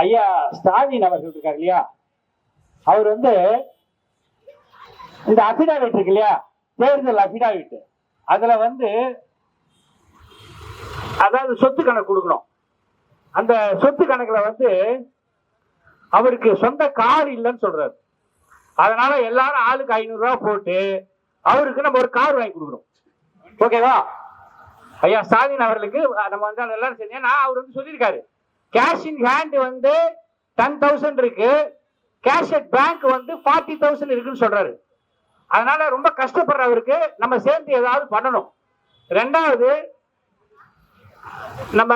ஐயா ஸ்டாலின் அவர்கள் இருக்காரு இல்லையா, அவர் வந்து இந்த அபிடாவிட் இருக்கு இல்லையா, தேர்தல் அபிடாவிட், அதுல வந்து அதாவது சொத்து கணக்கு கொடுக்கணும். அந்த சொத்து கணக்குல வந்து அவருக்கு சொந்த கார் இல்லைன்னு சொல்றாரு. அதனால எல்லாரும் ஆளுக்கு 500 ரூபாய் போட்டு அவருக்கு நம்ம ஒரு கார் வாங்கி கொடுக்குறோம். ஓகேவா? ஐயா ஸ்டாலின் அவர்களுக்கு நம்ம வந்து எல்லாரும் செஞ்சு அவர் வந்து சொல்லியிருக்காரு, கேஷ் இன் ஹேண்ட் வந்து 10,000 இருக்கு, கேஷ் அட் பேங்க் வந்து 40,000 இருக்குன்னு சொல்றாரு. அதனால ரொம்ப கஷ்டப்படுறவருக்கு நம்ம சேர்ந்து ஏதாவது பண்ணணும். ரெண்டாவது, நம்ம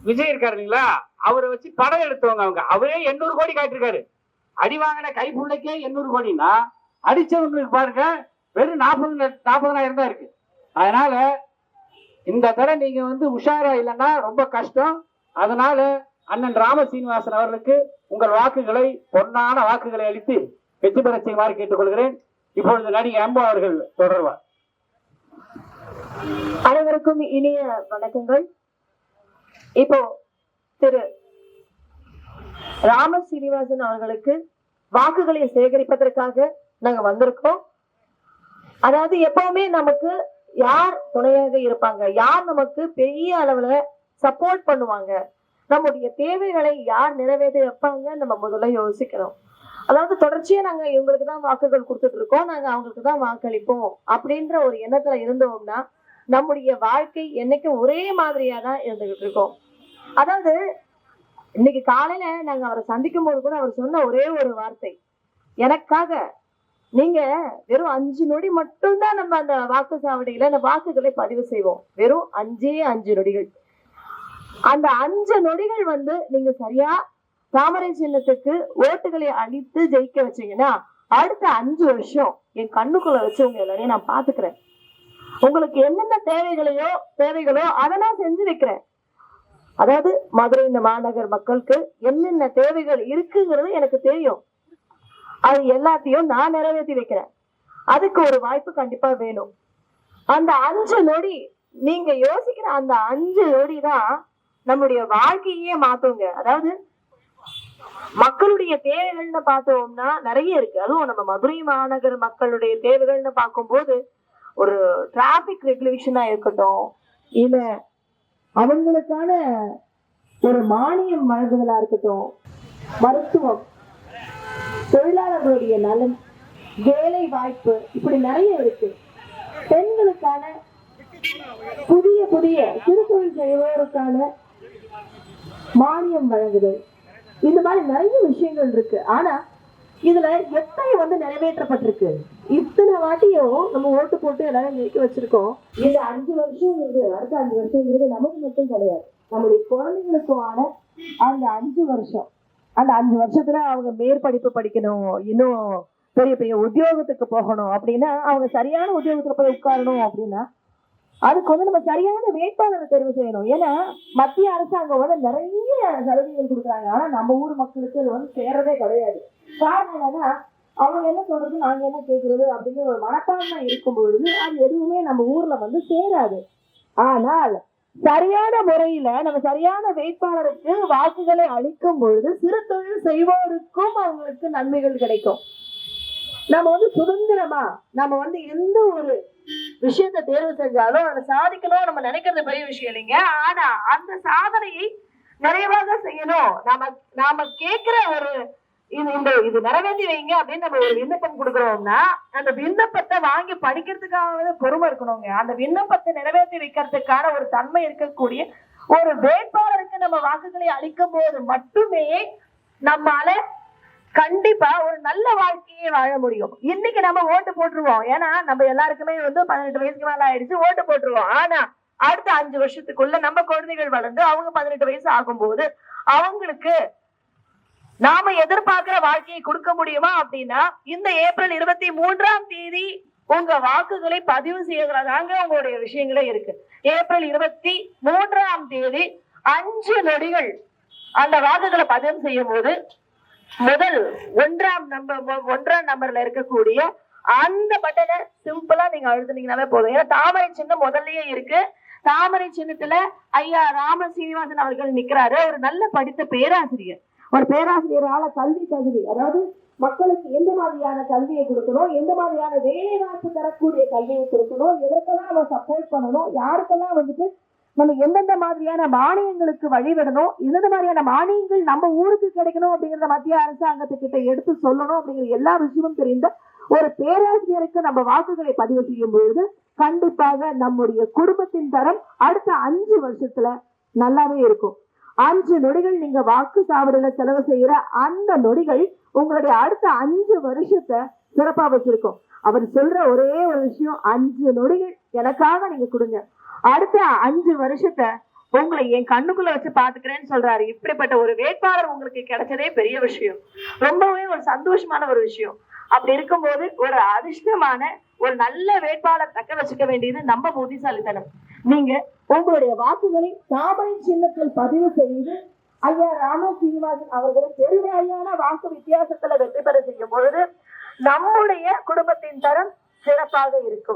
விஜய் இருக்காரு இல்லைங்களா, அவரை வச்சு படம் எடுத்தவங்க அவங்க, அவரே 800 கோடி காட்டிருக்காரு. அடி வாங்கின கைப்புள்ளைக்கே 800 கோடினா அடிச்சவங்களுக்கு பாருங்க வெறும் 40,000 தான் இருக்கு. அதனால இந்த தடவை நீங்க வந்து உஷாரா இல்லைன்னா ரொம்ப கஷ்டம். அதனால அண்ணன் ராம சீனிவாசன் அவர்களுக்கு உங்கள் வாக்குகளை, பொன்னான வாக்குகளை அளித்து வெற்றி பெற செய்யுமாறு கேட்டுக்கொள்கிறேன். இப்பொழுது நடிகை அம்பு அவர்கள் தொடர்வார். அனைவருக்கும் இனிய வணக்கங்கள். இப்போ திரு ராம சீனிவாசன் அவர்களுக்கு வாக்குகளை சேகரிப்பதற்காக நாங்க வந்திருக்கோம். அதாவது எப்பவுமே நமக்கு யார் துணையாக இருப்பாங்க, யார் நமக்கு பெரிய அளவுல சப்போர்ட் பண்ணுவாங்க, நம்முடைய தேவைகளை யார் நிறைவேற்ற வைப்பாங்க, நம்ம முதல்ல யோசிக்கிறோம். அதாவது தொடர்ச்சியா நாங்க இவங்களுக்கு தான் வாக்குகள் கொடுத்துட்டு இருக்கோம், நாங்க அவங்களுக்கு தான் வாக்களிப்போம் அப்படின்ற ஒரு எண்ணத்துல இருந்தோம்னா நம்முடைய வாழ்க்கை என்னைக்கும் ஒரே மாதிரியா தான் இருந்துகிட்டு இருக்கோம். அதாவது இன்னைக்கு காலையில நாங்க அவரை சந்திக்கும் போது கூட அவர் சொன்ன ஒரே ஒரு வார்த்தை, எனக்காக நீங்க வெறும் 5 நொடி மட்டும்தான் நம்ம அந்த வாக்கு சாவடியில அந்த வாக்குகளை பதிவு செய்வோம். வெறும் 5 நொடிகள். அந்த 5 நொடிகள் வந்து நீங்க சரியா தாமரை சின்னத்துக்கு ஓட்டுகளை அளித்து ஜெயிக்க வச்சீங்கன்னா அடுத்த 5 வருஷம் என் கண்ணுக்குள்ள வச்சு உங்க எல்லாரையும் நான் பாத்துக்கிறேன். உங்களுக்கு என்னென்ன தேவைகளோ அதை நான் செஞ்சு வைக்கிறேன். அதாவது மதுரை இந்த மாநகர் மக்களுக்கு என்னென்ன தேவைகள் இருக்குங்கிறது எனக்கு தெரியும். அது எல்லாத்தையும் நான் நிறைவேற்றி வைக்கிறேன். அதுக்கு ஒரு வாய்ப்பு கண்டிப்பா வேணும். அந்த 5 நொடி நீங்க யோசிக்கிற அந்த 5 நொடி தான் நம்முடைய வாழ்க்கையே மாத்துங்க. அதாவது மக்களுடைய தேவைகள்னு பார்த்தோம்னா நிறைய இருக்கு. அதுவும் நம்ம மதுரை மாநகர் மக்களுடைய தேவைகள்னு பார்க்கும்போது ஒரு டிராபிக் ரெகுலேஷனா இருக்கட்டும், இல்ல அவங்களுக்கான ஒரு மானியம் வழங்குதலா இருக்கட்டும், மருத்துவம், தொழிலாளர்களுடைய நலன், வேலை வாய்ப்பு, இப்படி நிறைய இருக்கு. பெண்களுக்கான புதிய சிறு தொழில் செய்வோருக்கான மானியம் வழங்குதல், இந்த மாதிரி நிறைய விஷயங்கள் இருக்கு. ஆனா இதுல எத்தனை வந்து நிறைவேற்றப்பட்டிருக்கு? இத்தனை வாட்டியும் நம்ம ஓட்டு போட்டு எல்லாரும் ஜெயிக்க வச்சிருக்கோம். இந்த 5 வருஷம் அடுத்த 5 வருஷம் நமக்கு மட்டும் கிடையாது, நம்முடைய குழந்தைகளுக்குமான அந்த 5 வருஷம். அந்த 5 வருஷத்துல அவங்க மேற்படிப்பு படிக்கணும், இன்னும் பெரிய பெரிய உத்தியோகத்துக்கு போகணும் அப்படின்னா, அவங்க சரியான உத்தியோகத்துல போய் உட்காரணும் அப்படின்னா அதுக்கு வந்து நம்ம சரியான வேட்பாளரை தேர்வு செய்யணும். ஏன்னா மத்திய அரசாங்கம் வந்து நிறைய சலுகைகள் கொடுக்குறாங்க, ஆனா நம்ம ஊர் மக்களுக்கு அது வந்து சேரவே கிடையாது. காரணம் என்னன்னா, அவங்க என்ன சொல்றது, நாங்க என்ன கேட்கறது அப்படிங்கிற ஒரு மனப்பான்மை இருக்கும் பொழுது அது எதுவுமே நம்ம ஊர்ல வந்து சேராது. ஆனால் சரியான முறையில நம்ம சரியான வேட்பாளருக்கு வாக்குகளை அளிக்கும் பொழுது சிறு தொழில் செய்வோருக்கும் அவங்களுக்கு நன்மைகள் கிடைக்கும். நம்ம வந்து சுதந்திரமா நம்ம வந்து எந்த ஒரு விஷயத்தை தேர்வு செஞ்சாலும் அதை சாதிக்கணும் நம்ம நினைக்கிறது பெரிய விஷயம் இல்லைங்க. ஆனா அந்த சாதனையை நிறைவாக செய்யணும். நாம கேட்கிற ஒரு இது நிறைவேற்றி வைங்க அப்படின்னு நம்ம ஒரு விண்ணப்பம் கொடுக்குறோம்னா அந்த விண்ணப்பத்தை வாங்கி படிக்கிறதுக்காக பொறுமை இருக்கணுங்க. அந்த விண்ணப்பத்தை நிறைவேற்றி வைக்கிறதுக்கான ஒரு தன்மை இருக்கக்கூடிய ஒரு வேட்பாளருக்கு நம்ம வாக்குகளை அளிக்கும் போது மட்டுமே நம்மால கண்டிப்பா ஒரு நல்ல வாழ்க்கையை வாழ முடியும். இன்னைக்கு நம்ம ஓட்டு போட்டுருவோம், ஏன்னா நம்ம எல்லாருக்குமே வந்து 18 வயசுக்கு மேல ஆயிடுச்சு, ஓட்டு போட்டுருவோம். ஆனா அடுத்த 5 வருஷத்துக்குள்ள நம்ம குழந்தைகள் வளர்ந்து அவங்க 18 வயசு ஆகும்போது அவங்களுக்கு நாம எதிர்பார்க்கிற வாழ்க்கையை கொடுக்க முடியுமா அப்படின்னா இந்த ஏப்ரல் 23ஆம் தேதி உங்க வாக்குகளை பதிவு செய்யறதாங்க உங்களுடைய விஷயங்களே இருக்கு. ஏப்ரல் 23ஆம் தேதி 5 நொடிகள் அந்த வாக்குகளை பதிவு செய்யும் போது முதல் 1ஆம் நம்பர்ல இருக்கக்கூடிய அந்த பட்டனை சிம்பிளா நீங்க அழுத்துனீங்கன்னாவே போதும். ஏன்னா தாமரை சின்னம் முதல்லயே இருக்கு. தாமரை சின்னத்துல ஐயா ராம சீனிவாசன் அவர்கள் நிக்கிறாரு. ஒரு நல்ல படித்த பேராசிரியர். ஒரு பேராசிரியரால கல்வி தகுதி, அதாவது மக்களுக்கு எந்த மாதிரியான கல்வியை கொடுக்கணும், எந்த மாதிரியான வேலை வாய்ப்பு தரக்கூடிய கல்வியை கொடுக்கணும், எதற்கெல்லாம் நம்ம சப்போர்ட் பண்ணணும், யாருக்கெல்லாம் வந்துட்டு நம்ம எந்தெந்த மாதிரியான மானியங்களுக்கு வழிவிடணும், எந்தெந்த மாதிரியான மானியங்கள் நம்ம ஊருக்கு கிடைக்கணும் அப்படிங்கிறத மத்திய அரசாங்கத்துக்கிட்ட எடுத்து சொல்லணும் அப்படிங்கிற எல்லா விஷயமும் தெரிந்த ஒரு பேராசிரியருக்கு நம்ம வாக்குகளை பதிவு செய்யும் பொழுது கண்டிப்பாக நம்முடைய குடும்பத்தின் தரம் அடுத்த 5 வருஷத்துல நல்லாவே இருக்கும். 5 நொடிகள் நீங்க வாக்கு சாவடியில செலவு செய்யற அந்த நொடிகள் உங்களுடைய அடுத்த 5 வருஷத்தை சிறப்பா வச்சிருக்கும். அவர் சொல்ற ஒரே ஒரு விஷயம், 5 நொடிகள் எனக்காக நீங்க கொடுங்க, அடுத்த 5 வருஷத்தை உங்களை என் கண்ணுக்குள்ள வச்சு பாத்துக்கிறேன்னு சொல்றாரு. இப்படிப்பட்ட ஒரு வேட்பாளர் உங்களுக்கு கிடைச்சதே பெரிய விஷயம், ரொம்பவே ஒரு சந்தோஷமான ஒரு விஷயம். அப்படி இருக்கும்போது ஒரு அதிர்ஷ்டமான ஒரு நல்ல வேட்பாளர் தக்க வச்சுக்க வேண்டியது நம்ம புத்திசாலித்தனம். நீங்க உங்களுடைய வாக்குகளை தாமரை சின்னத்தில் பதிவு செய்து ஐயா ராம சீனிவாசன் அவர்களை பெருவாரியான வாக்கு வித்தியாசத்துல வெற்றி பெற செய்யும் பொழுது நம்முடைய குடும்பத்தின் தரம் சிறப்பாக இருக்கும்.